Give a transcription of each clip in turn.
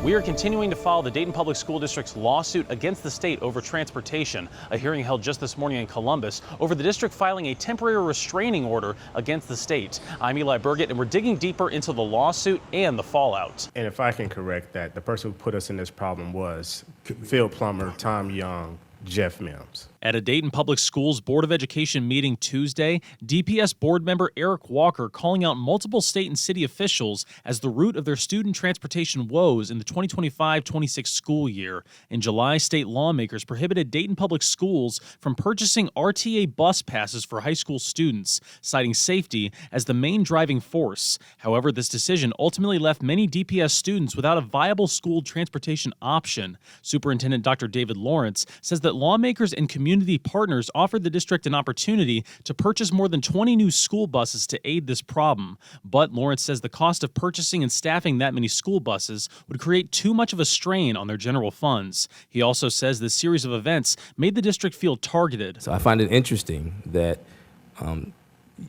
We are continuing to follow the Dayton Public School District's lawsuit against the state over transportation. A hearing held just this morning in Columbus over the district filing a temporary restraining order against the state. I'm Eli Burgett, and we're digging deeper into the lawsuit and the fallout. And if I can correct that, the person who put us in this problem was Phil Plummer, Tom Young, Jeff Mims. At a Dayton Public Schools Board of Education meeting Tuesday, DPS board member Eric Walker calling out multiple state and city officials as the root of their student transportation woes in the 2025-26 school year. In July, state lawmakers prohibited Dayton Public Schools from purchasing RTA bus passes for high school students, citing safety as the main driving force. However, this decision ultimately left many DPS students without a viable school transportation option. Superintendent Dr. David Lawrence says that lawmakers and community partners offered the district an opportunity to purchase more than 20 new school buses to aid this problem. But Lawrence says the cost of purchasing and staffing that many school buses would create too much of a strain on their general funds. He also says this series of events made the district feel targeted. So I find it interesting that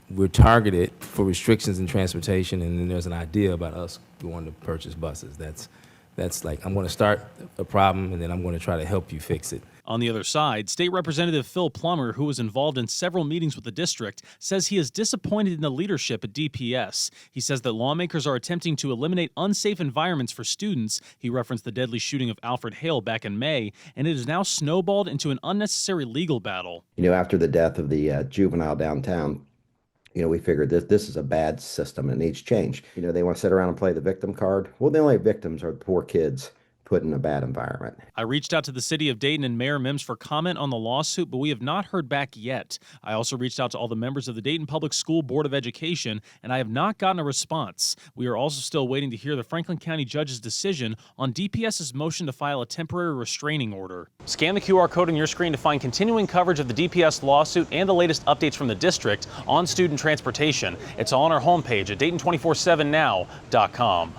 we're targeted for restrictions in transportation, and then there's an idea about us going to purchase buses. That's like, I'm going to start a problem, and then I'm going to try to help you fix it. On the other side, State Representative Phil Plummer, who was involved in several meetings with the district, says he is disappointed in the leadership at DPS. He says that lawmakers are attempting to eliminate unsafe environments for students. He referenced the deadly shooting of Alfred Hale back in May, and it has now snowballed into an unnecessary legal battle. After the death of the juvenile downtown, we figured this is a bad system and it needs change. They want to sit around and play the victim card. Well, the only victims are the poor kids put in a bad environment. I reached out to the city of Dayton and Mayor Mims for comment on the lawsuit, but we have not heard back yet. I also reached out to all the members of the Dayton Public School Board of Education, and I have not gotten a response. We are also still waiting to hear the Franklin County judge's decision on DPS's motion to file a temporary restraining order. Scan the QR code on your screen to find continuing coverage of the DPS lawsuit and the latest updates from the district on student transportation. It's all on our homepage at Dayton247now.com.